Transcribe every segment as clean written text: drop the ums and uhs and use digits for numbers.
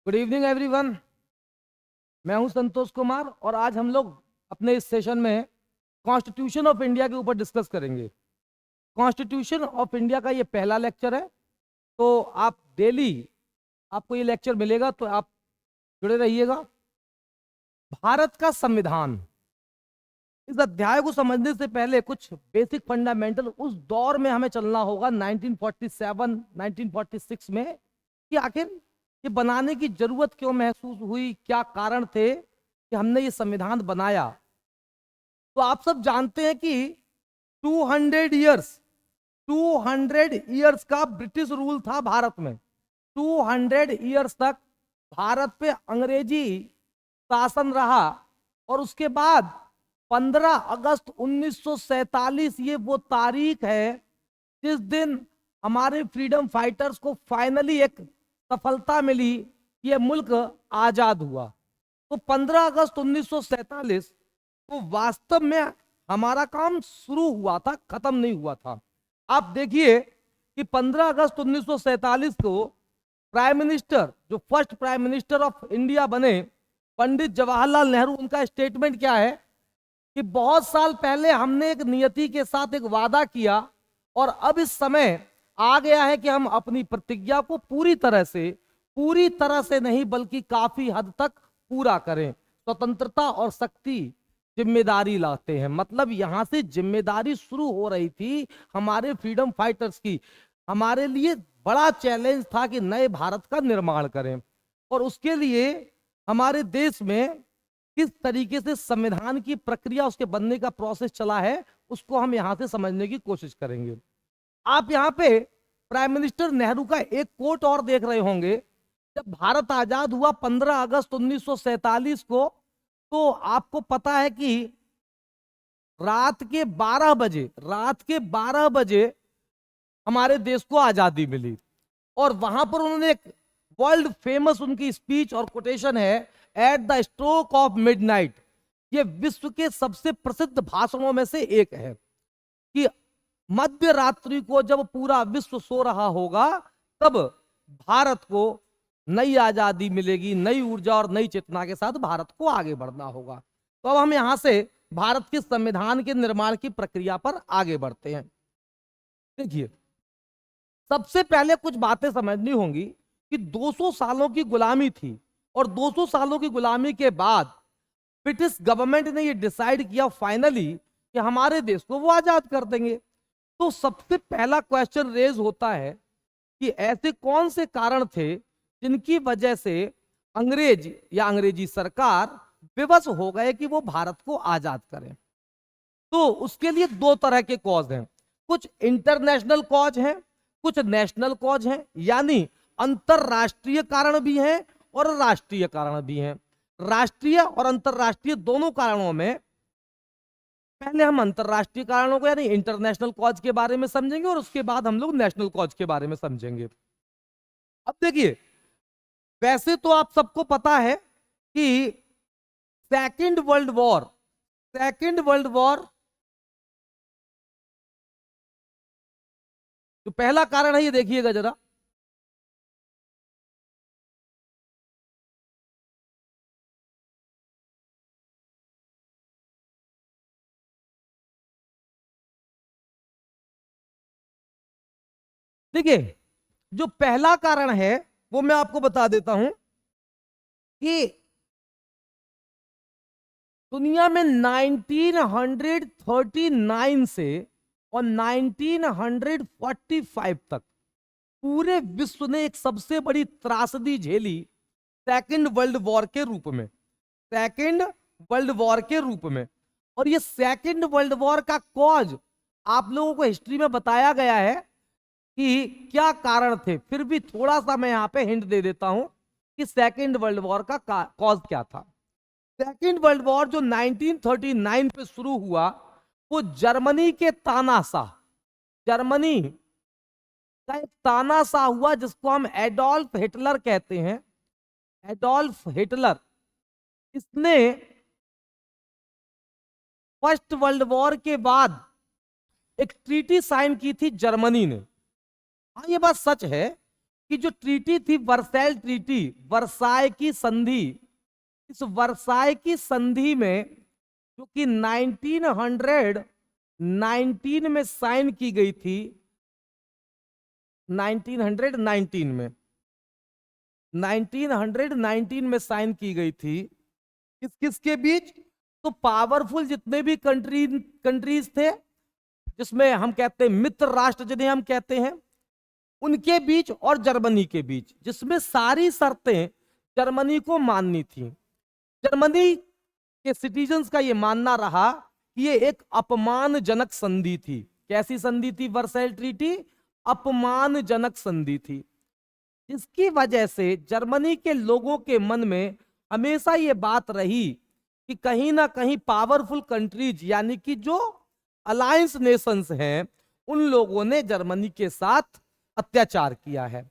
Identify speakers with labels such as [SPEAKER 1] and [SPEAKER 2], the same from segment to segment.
[SPEAKER 1] Good evening everyone. मैं हूं संतोष कुमार और आज हम लोग अपने इस सेशन में कॉन्स्टिट्यूशन ऑफ इंडिया के ऊपर डिस्कस करेंगे। कॉन्स्टिट्यूशन ऑफ इंडिया का ये पहला लेक्चर है, तो आप डेली आपको ये लेक्चर मिलेगा, तो आप जुड़े रहिएगा। भारत का संविधान, इस अध्याय को समझने से पहले कुछ बेसिक फंडामेंटल उस दौर में हमें चलना होगा 1947 1946 में, कि आखिर ये बनाने की जरूरत क्यों महसूस हुई, क्या कारण थे कि हमने ये संविधान बनाया। तो आप सब जानते हैं कि 200 इयर्स 200 इयर्स का ब्रिटिश रूल था भारत में। 200 इयर्स तक भारत पे अंग्रेजी शासन रहा और उसके बाद 15 अगस्त 1947 ये वो तारीख है जिस दिन हमारे फ्रीडम फाइटर्स को फाइनली एक सफलता मिली, ये मुल्क आजाद हुआ। तो 15 अगस्त 1947 तो वास्तव में हमारा काम शुरू हुआ था, खत्म नहीं हुआ था। आप देखिए कि 15 अगस्त 1947 को प्राइम मिनिस्टर, जो first prime minister of India बने, पंडित जवाहरलाल नेहरू, उनका स्टेटमेंट क्या है कि बहुत साल पहले हमने एक नियति के साथ एक वादा किया और अब इस समय आ गया है कि हम अपनी प्रतिज्ञा को पूरी तरह से नहीं बल्कि काफी हद तक पूरा करें। स्वतंत्रता और शक्ति जिम्मेदारी लाते हैं। मतलब यहां से जिम्मेदारी शुरू हो रही थी हमारे फ्रीडम फाइटर्स की। हमारे लिए बड़ा चैलेंज था कि नए भारत का निर्माण करें, और उसके लिए हमारे देश में किस तरीके से संविधान की प्रक्रिया, उसके बनने का प्रोसेस चला है, उसको हम यहां से समझने की कोशिश करेंगे। आप यहाँ पे प्राइम मिनिस्टर नेहरू का एक कोट और देख रहे होंगे। जब भारत आजाद हुआ 15 अगस्त 1947 को, तो आपको पता है कि रात के 12 बजे हमारे देश को आजादी मिली। और वहां पर उन्होंने एक वर्ल्ड फेमस उनकी स्पीच और कोटेशन है, at the stroke of midnight. ये विश्व के सबसे प्रसिद्ध भाषणों में से एक है कि मध्य रात्रि को जब पूरा विश्व सो रहा होगा, तब भारत को नई आजादी मिलेगी, नई ऊर्जा और नई चेतना के साथ भारत को आगे बढ़ना होगा। तो अब हम यहां से भारत के संविधान के निर्माण की प्रक्रिया पर आगे बढ़ते हैं। देखिए, सबसे पहले कुछ बातें समझनी होंगी कि 200 सालों की गुलामी थी और 200 सालों की गुलामी के बाद ब्रिटिश गवर्नमेंट ने यह डिसाइड किया फाइनली कि हमारे देश को वो आजाद कर देंगे। तो सबसे पहला क्वेश्चन रेज होता है कि ऐसे कौन से कारण थे जिनकी वजह से अंग्रेज या अंग्रेजी सरकार विवश हो गए कि वो भारत को आजाद करें। तो उसके लिए दो तरह के कॉज हैं, कुछ इंटरनेशनल कॉज हैं, कुछ नेशनल कॉज हैं, यानी अंतरराष्ट्रीय कारण भी हैं और राष्ट्रीय कारण भी हैं। राष्ट्रीय और अंतरराष्ट्रीय दोनों कारणों में पहले हम अंतरराष्ट्रीय कारणों को यानी इंटरनेशनल कॉज के बारे में समझेंगे और उसके बाद हम लोग नेशनल कॉज के बारे में समझेंगे। अब देखिए, वैसे तो आप सबको पता है कि सेकेंड वर्ल्ड वॉर जो पहला कारण है, ये देखिएगा जरा। देखिए, जो पहला कारण है वो मैं आपको बता देता हूं कि दुनिया में 1939 से और 1945 तक पूरे विश्व ने एक सबसे बड़ी त्रासदी झेली सेकेंड वर्ल्ड वॉर के रूप में। सेकेंड वर्ल्ड वॉर के रूप में। और ये सेकेंड वर्ल्ड वॉर का कॉज आप लोगों को हिस्ट्री में बताया गया है कि क्या कारण थे। फिर भी थोड़ा सा मैं यहां पे हिंट दे देता हूं कि सेकेंड वर्ल्ड वॉर का कॉज क्या था। सेकेंड वर्ल्ड वॉर जो 1939 पे शुरू हुआ, वो जर्मनी के तानाशाह, जर्मनी का एक तानाशाह हुआ जिसको हम एडोल्फ हिटलर कहते हैं। एडोल्फ हिटलर, इसने फर्स्ट वर्ल्ड वॉर के बाद एक ट्रीटी साइन की थी जर्मनी ने। हाँ, ये बात सच है कि जो ट्रीटी थी वर्सैल ट्रीटी, वर्साय की संधि, इस वर्साय की संधि में जो कि 1919 में साइन की गई थी, 1919 में 1919 में साइन की गई थी, किस किसके बीच? तो पावरफुल जितने भी कंट्रीज थे, जिसमें हम कहते हैं मित्र राष्ट्र जिन्हें हम कहते हैं, उनके बीच और जर्मनी के बीच, जिसमें सारी शर्तें जर्मनी को माननी थी। जर्मनी के सिटीजन्स का यह मानना रहा कि ये एक अपमानजनक संधि थी। कैसी संधि थी वर्सैल ट्रीटी? अपमानजनक संधि थी। इसकी वजह से जर्मनी के लोगों के मन में हमेशा ये बात रही कि कहीं ना कहीं पावरफुल कंट्रीज यानी कि जो अलायंस नेशंस हैं, उन लोगों ने जर्मनी के साथ अत्याचार किया है।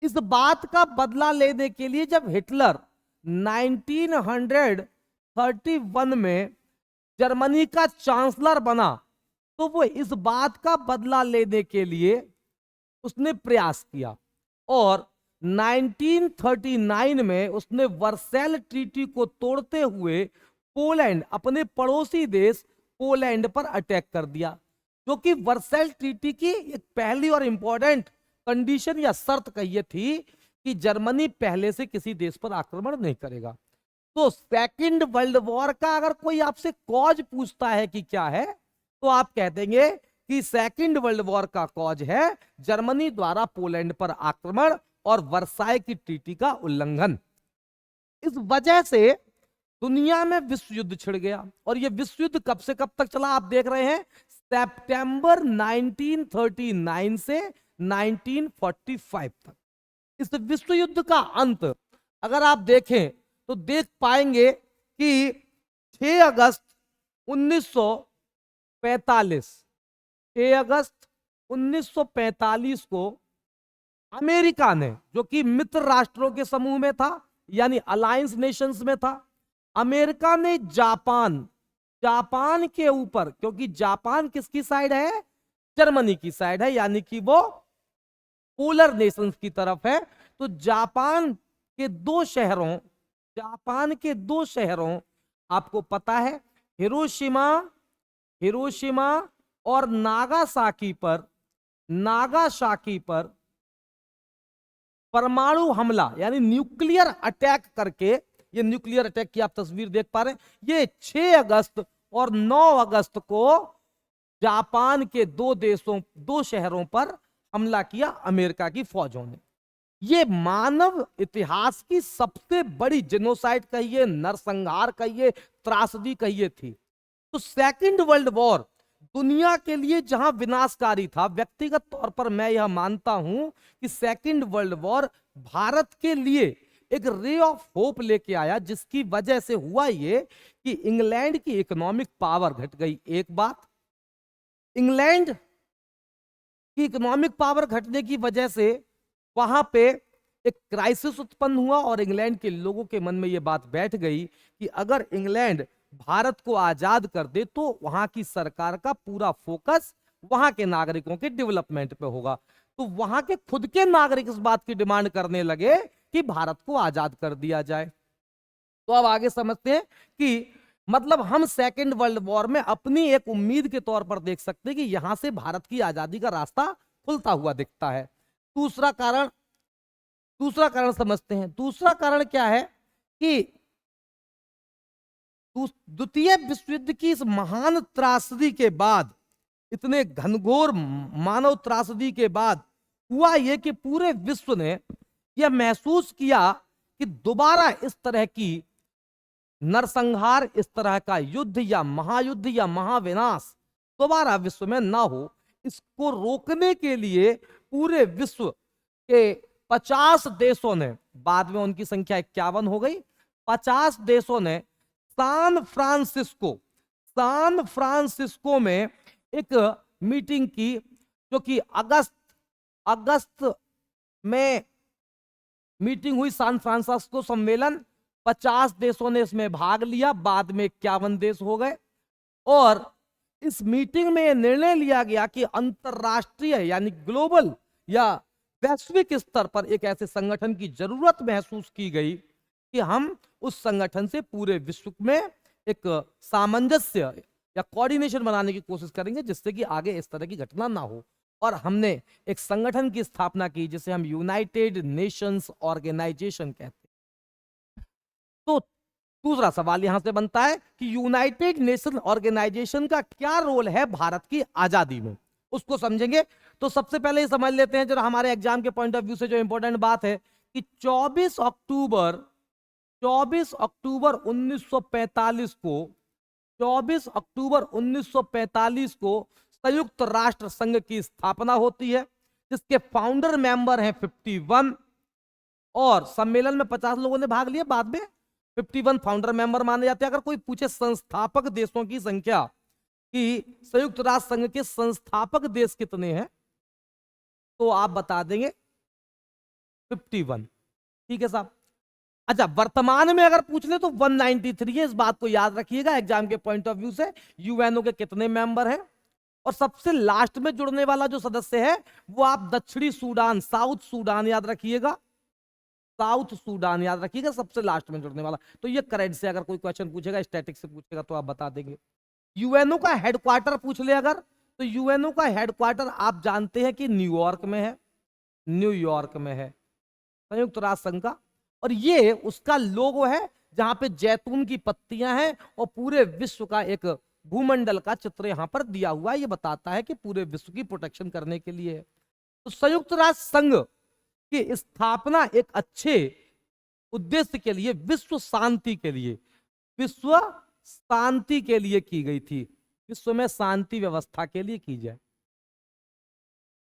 [SPEAKER 1] इस बात का बदला लेने के लिए जब हिटलर 1931 में जर्मनी का चांसलर बना, तो वो इस बात का बदला लेने के लिए उसने प्रयास किया और 1939 में उसने वर्सैल ट्रीटी को तोड़ते हुए पोलैंड, अपने पड़ोसी देश पोलैंड पर अटैक कर दिया, जो कि वर्सैल ट्रीटी की एक पहली और इंपॉर्टेंट कंडीशन या शर्त कही थी कि जर्मनी पहले से किसी देश पर आक्रमण नहीं करेगा। तो सेकंड वर्ल्ड वॉर का अगर कोई आपसे कॉज पूछता है कि क्या है, तो आप कह देंगे कि सेकंड वर्ल्ड वॉर का कॉज है जर्मनी द्वारा पोलैंड पर आक्रमण और वर्साय की ट्रीटी का उल्लंघन। इस वजह से दुनिया में विश्व युद्ध छिड़ गया। और यह विश्व युद्ध कब से कब तक चला आप देख रहे हैं? सितंबर 1939 से 1945 तक। इस विश्व युद्ध का अंत अगर आप देखें तो देख पाएंगे कि 6 अगस्त 1945 को अमेरिका ने, जो कि मित्र राष्ट्रों के समूह में था यानी अलायंस नेशंस में था, अमेरिका ने जापान के ऊपर, क्योंकि जापान किसकी साइड है? जर्मनी की साइड है, यानी कि वो पोलर नेशंस की तरफ है। तो जापान के दो शहरों आपको पता है, हिरोशिमा और नागासाकी पर परमाणु हमला यानी न्यूक्लियर अटैक करके, ये न्यूक्लियर अटैक की आप तस्वीर देख पा रहे हैं, ये 6 अगस्त और 9 अगस्त को जापान के दो शहरों पर हमला किया अमेरिका की फौजों ने। ये मानव इतिहास की सबसे बड़ी जेनोसाइड कहिए, नरसंहार कहिए, त्रासदी कहिए थी। तो सेकंड वर्ल्ड वॉर दुनिया के लिए जहां विनाशकारी था, व्यक्तिगत तौर पर मैं यह मानता हूं कि सेकंड वर्ल्ड वॉर भारत के लिए एक रे ऑफ होप लेके आया, जिसकी वजह से हुआ ये कि इंग्लैंड की इकोनॉमिक पावर घट गई। एक बात, इंग्लैंड की इकोनॉमिक पावर घटने की वजह से वहां पे एक क्राइसिस उत्पन्न हुआ और इंग्लैंड के लोगों के मन में यह बात बैठ गई कि अगर इंग्लैंड भारत को आजाद कर दे तो वहां की सरकार का पूरा फोकस वहां के नागरिकों के डेवलपमेंट पे होगा। तो वहां के खुद के नागरिक इस बात की डिमांड करने लगे कि भारत को आजाद कर दिया जाए। तो अब आगे समझते हैं कि मतलब हम सेकेंड वर्ल्ड वॉर में अपनी एक उम्मीद के तौर पर देख सकते हैं कि यहां से भारत की आजादी का रास्ता खुलता हुआ दिखता है। दूसरा कारण समझते हैं। दूसरा कारण क्या है कि द्वितीय विश्व युद्ध की इस महान त्रासदी के बाद, इतने घनघोर मानव त्रासदी के बाद हुआ यह कि पूरे विश्व ने यह महसूस किया कि दोबारा इस तरह की नरसंहार, इस तरह का युद्ध या महायुद्ध या महाविनाश दोबारा विश्व में ना हो। इसको रोकने के लिए पूरे विश्व के 50 देशों ने, बाद में उनकी संख्या 51 हो गई, 50 देशों ने सान फ्रांसिस्को में एक मीटिंग की, जो कि अगस्त में मीटिंग हुई, सान फ्रांसिस्को सम्मेलन। 50 देशों ने इसमें भाग लिया, बाद में 51 देश हो गए। और इस मीटिंग में यह निर्णय लिया गया कि अंतरराष्ट्रीय यानी ग्लोबल या वैश्विक स्तर पर एक ऐसे संगठन की जरूरत महसूस की गई कि हम उस संगठन से पूरे विश्व में एक सामंजस्य या कोऑर्डिनेशन बनाने की कोशिश करेंगे, जिससे कि आगे इस तरह की घटना ना हो। और हमने एक संगठन की स्थापना की जिसे हम यूनाइटेड नेशंस ऑर्गेनाइजेशन कहते हैं। तो दूसरा सवाल यहां से बनता है कि यूनाइटेड नेशन ऑर्गेनाइजेशन का क्या रोल है भारत की आजादी में, उसको समझेंगे। तो सबसे पहले ये समझ लेते हैं, जरा हमारे एग्जाम के पॉइंट ऑफ व्यू से जो इंपॉर्टेंट बात है कि 24 अक्टूबर 1945 को 24 अक्टूबर 1945 को संयुक्त राष्ट्र संघ की स्थापना होती है, जिसके फाउंडर मेंबर हैं 51, और सम्मेलन में 50 लोगों ने भाग लिया। बाद में 51 फाउंडर मेंबर माने जाते हैं। अगर कोई पूछे संस्थापक देशों की संख्या कि संयुक्त राष्ट्र संघ के संस्थापक देश कितने हैं, तो आप बता देंगे 51। ठीक है साहब। अच्छा, वर्तमान में अगर पूछ ले तो 193 है। इस बात को याद रखिएगा एग्जाम के पॉइंट ऑफ व्यू से। यूएनओ के कितने मेंबर हैं, और सबसे लास्ट में जुड़ने वाला जो सदस्य है वो आप दक्षिणी सूडान, साउथ सूडान याद रखिएगा, साउथ सूडान याद रखिएगा, सबसे लास्ट में जुड़ने वाला। तो ये करंट से अगर कोई क्वेश्चन पूछेगा, स्टैटिक से पूछेगा, तो आप बता देंगे। यूएनओ का हेडक्वार्टर पूछ ले अगर, तो यूएनओ का हेडक्वार्टर आप जानते हैं कि न्यूयॉर्क में है, न्यूयॉर्क में है संयुक्त राष्ट्र संघ का। और ये उसका लोगो है जहां पे जैतून की पत्तियां हैं और पूरे विश्व का एक भूमंडल का चित्र यहां पर दिया हुआ है। ये बताता है कि पूरे विश्व की प्रोटेक्शन करने के लिए है। तो संयुक्त राष्ट्र संघ की स्थापना एक अच्छे उद्देश्य के लिए, विश्व शांति के लिए, विश्व शांति के लिए की गई थी। विश्व में शांति व्यवस्था के लिए की जाए।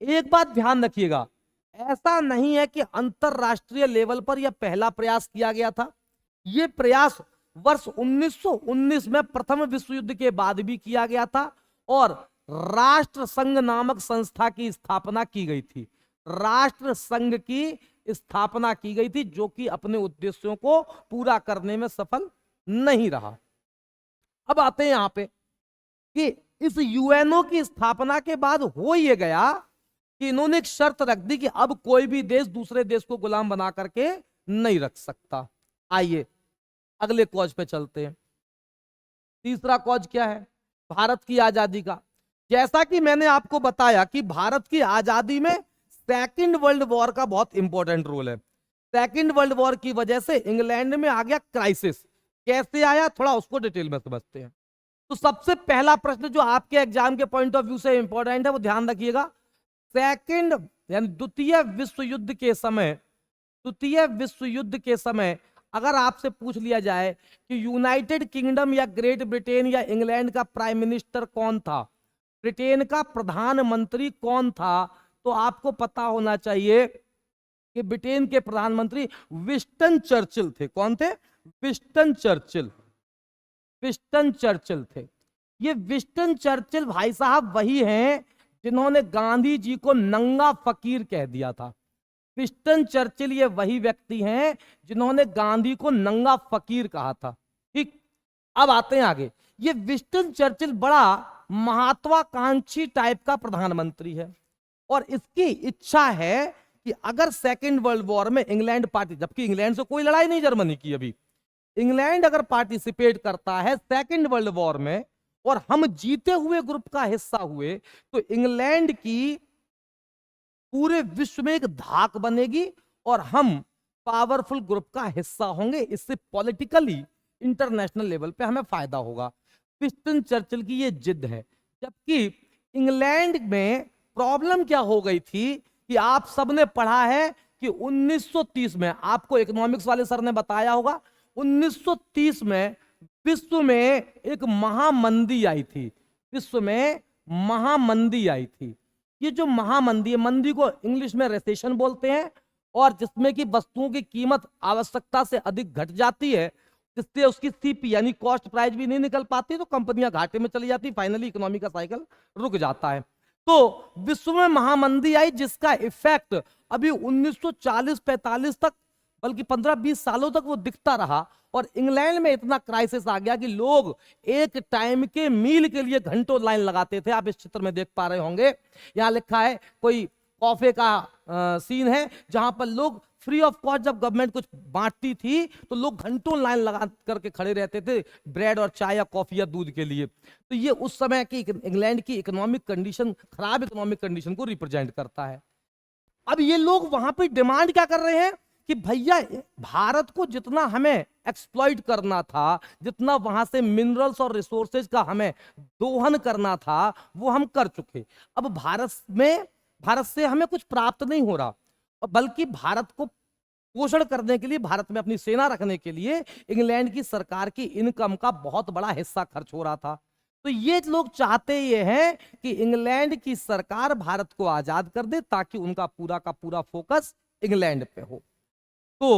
[SPEAKER 1] एक बात ध्यान रखिएगा, ऐसा नहीं है कि अंतरराष्ट्रीय लेवल पर यह पहला प्रयास किया गया था। यह प्रयास वर्ष 1919 में प्रथम विश्व युद्ध के बाद भी किया गया था, और राष्ट्र संघ नामक संस्था की स्थापना की गई थी। राष्ट्र संघ की स्थापना की गई थी, जो कि अपने उद्देश्यों को पूरा करने में सफल नहीं रहा। अब आते हैं यहां पे कि इस यूएनओ की स्थापना के बाद हो यह गया कि इन्होंने एक शर्त रख दी कि अब कोई भी देश दूसरे देश को गुलाम बना करके नहीं रख सकता। आइए अगले कॉज पे चलते हैं। तीसरा कॉज क्या है? भारत की आजादी का। जैसा कि मैंने आपको बताया कि भारत की आजादी में सेकंड वर्ल्ड वॉर का बहुत इंपॉर्टेंट रोल है। सेकंड वर्ल्ड वॉर की वजह से इंग्लैंड में आ गया क्राइसिस। कैसे आया, थोड़ा उसको डिटेल में समझते हैं। तो सबसे पहला प्रश्न जो आपके एग्जाम के पॉइंट ऑफ व्यू से इंपॉर्टेंट है, वो ध्यान रखिएगा। सेकंड यानी द्वितीय विश्व युद्ध के समय अगर आपसे पूछ लिया जाए कि यूनाइटेड किंगडम या ग्रेट ब्रिटेन या इंग्लैंड का प्राइम मिनिस्टर कौन था, ब्रिटेन का प्रधानमंत्री कौन था, तो आपको पता होना चाहिए कि ब्रिटेन के प्रधानमंत्री विंस्टन चर्चिल थे। कौन थे? विंस्टन चर्चिल थे। ये विंस्टन चर्चिल भाई साहब वही हैं जिन्होंने गांधी जी को नंगा फकीर कह दिया था। विंस्टन चर्चिल ये वही व्यक्ति हैं जिन्होंने गांधी को नंगा फकीर कहा था। ठीक, अब आते हैं आगे। ये विंस्टन चर्चिल बड़ा महत्वाकांक्षी टाइप का प्रधानमंत्री है, और इसकी इच्छा है कि अगर सेकेंड वर्ल्ड वॉर में इंग्लैंड जबकि इंग्लैंड से कोई लड़ाई नहीं जर्मनी की, अभी इंग्लैंड अगर पार्टिसिपेट करता है सेकेंड वर्ल्ड वॉर में और हम जीते हुए ग्रुप का हिस्सा हुए, तो इंग्लैंड की पूरे विश्व में एक धाक बनेगी और हम पावरफुल ग्रुप का हिस्सा होंगे। इससे पॉलिटिकली इंटरनेशनल लेवल पे हमें फायदा होगा। विंस्टन चर्चिल की ये जिद है। जबकि इंग्लैंड में प्रॉब्लम क्या हो गई थी कि आप सबने पढ़ा है कि 1930 में, आपको इकोनॉमिक्स वाले सर ने बताया होगा, 1930 में विश्व में एक महामंदी आई थी। विश्व में महामंदी आई थी। ये जो महामंदी है, मंदी को इंग्लिश में रिसेशन बोलते हैं, और जिसमें कि वस्तुओं की कीमत आवश्यकता से अधिक घट जाती है, जिससे उसकी सीपी यानी कॉस्ट प्राइस भी नहीं निकल पाती, तो कंपनियां घाटे में चली जाती, फाइनली इकोनॉमी का साइकिल रुक जाता है। तो विश्व में महामंदी आई, जिसका इफेक्ट अभी 1940-45 तक, बल्कि 15-20 सालों तक वो दिखता रहा। और इंग्लैंड में इतना क्राइसिस आ गया कि लोग एक टाइम के मील के लिए घंटों लाइन लगाते थे। आप इस चित्र में देख पा रहे होंगे, यहां लिखा है कोई कॉफे का सीन है, जहां पर लोग फ्री ऑफ कॉस्ट जब गवर्नमेंट कुछ बांटती थी तो लोग घंटों लाइन लगा करके खड़े रहते थे ब्रेड और चाय या कॉफी या दूध के लिए। तो ये उस समय की इंग्लैंड की इकोनॉमिक कंडीशन, खराब इकोनॉमिक कंडीशन को रिप्रेजेंट करता है। अब ये लोग वहां पे डिमांड क्या कर रहे हैं कि भैया भारत को जितना हमें एक्सप्लॉइट करना था, जितना वहां से मिनरल्स और रिसोर्सेज का हमें दोहन करना था, वो हम कर चुके। अब भारत से हमें कुछ प्राप्त नहीं हो रहा, बल्कि भारत को पोषण करने के लिए, भारत में अपनी सेना रखने के लिए इंग्लैंड की सरकार की इनकम का बहुत बड़ा हिस्सा खर्च हो रहा था। तो ये लोग चाहते ये हैं कि इंग्लैंड की सरकार भारत को आजाद कर दे ताकि उनका पूरा का पूरा फोकस इंग्लैंड पे हो। तो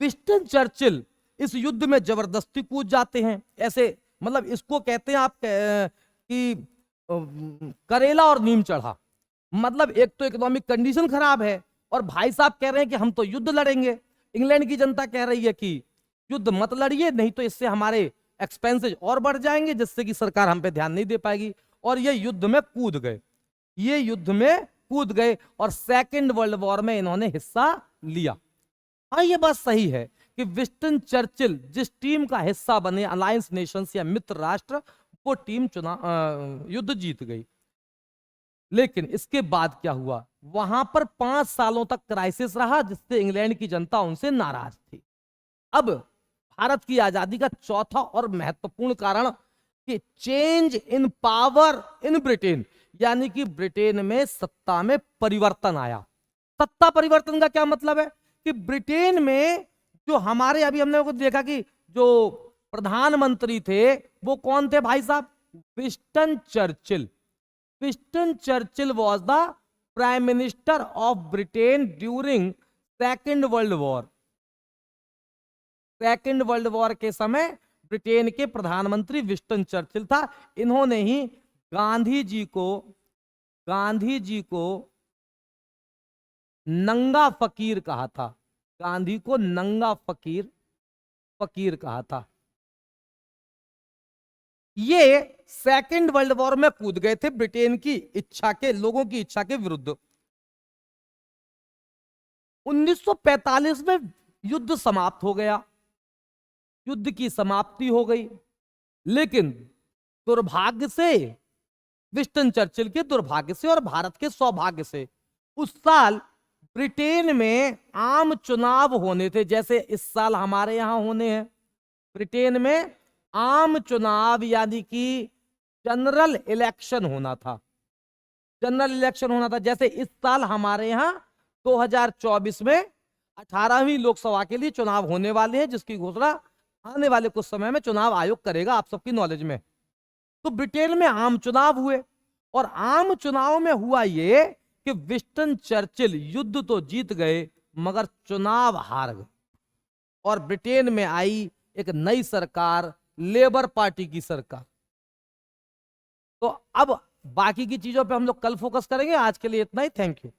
[SPEAKER 1] विंस्टन चर्चिल इस युद्ध में जबरदस्ती कूद जाते हैं। ऐसे मतलब इसको कहते हैं आप कि करेला और नीम चढ़ा। मतलब एक तो इकोनॉमिक कंडीशन खराब है और भाई साहब कह रहे हैं कि हम तो युद्ध लड़ेंगे। इंग्लैंड की जनता कह रही है कि युद्ध मत लड़िए, नहीं तो इससे हमारे एक्सपेंसेस और बढ़ जाएंगे, जिससे कि सरकार हम पे ध्यान नहीं दे पाएगी। और ये युद्ध में कूद गए, ये युद्ध में कूद गए और सेकेंड वर्ल्ड वॉर में इन्होंने हिस्सा लिया। हाँ, ये बात सही है कि विंस्टन चर्चिल जिस टीम का हिस्सा बने, अलायंस नेशंस या मित्र राष्ट्र, वो टीम युद्ध जीत गई। लेकिन इसके बाद क्या हुआ, वहां पर 5 सालों तक क्राइसिस रहा, जिससे इंग्लैंड की जनता उनसे नाराज थी। अब भारत की आजादी का चौथा और महत्वपूर्ण कारण कि change in power in Britain, यानी कि ब्रिटेन में सत्ता में परिवर्तन आया। सत्ता परिवर्तन का क्या मतलब है कि ब्रिटेन में जो हमारे अभी हमने देखा कि जो प्रधानमंत्री थे वो कौन थे भाई साहब, Winston Churchill. Winston Churchill was the prime minister of Britain during second world war. Second world war के समय ब्रिटेन के प्रधानमंत्री विंस्टन चर्चिल था। इन्होंने ही गांधी जी को नंगा फकीर कहा था। गांधी को नंगा फकीर कहा था। ये सेकेंड वर्ल्ड वॉर में कूद गए थे ब्रिटेन की इच्छा के, लोगों की इच्छा के विरुद्ध। 1945 में युद्ध समाप्त हो गया, युद्ध की समाप्ति हो गई। लेकिन दुर्भाग्य से, विंस्टन चर्चिल के दुर्भाग्य से और भारत के सौभाग्य से, उस साल ब्रिटेन में आम चुनाव होने थे, जैसे इस साल हमारे यहां होने हैं। ब्रिटेन में आम चुनाव यानी कि जनरल इलेक्शन होना था। जनरल इलेक्शन होना था, जैसे इस साल हमारे यहां 2024 में 18वीं लोकसभा के लिए चुनाव होने वाले हैं, जिसकी घोषणा आने वाले कुछ समय में चुनाव आयोग करेगा, आप सबकी नॉलेज में। तो ब्रिटेन में आम चुनाव हुए और आम चुनाव में हुआ ये कि विंस्टन चर्चिल युद्ध तो जीत गए मगर चुनाव हार गए और ब्रिटेन में आई एक नई सरकार, लेबर पार्टी की सरकार। तो अब बाकी की चीजों पे हम लोग कल फोकस करेंगे। आज के लिए इतना ही। Thank you.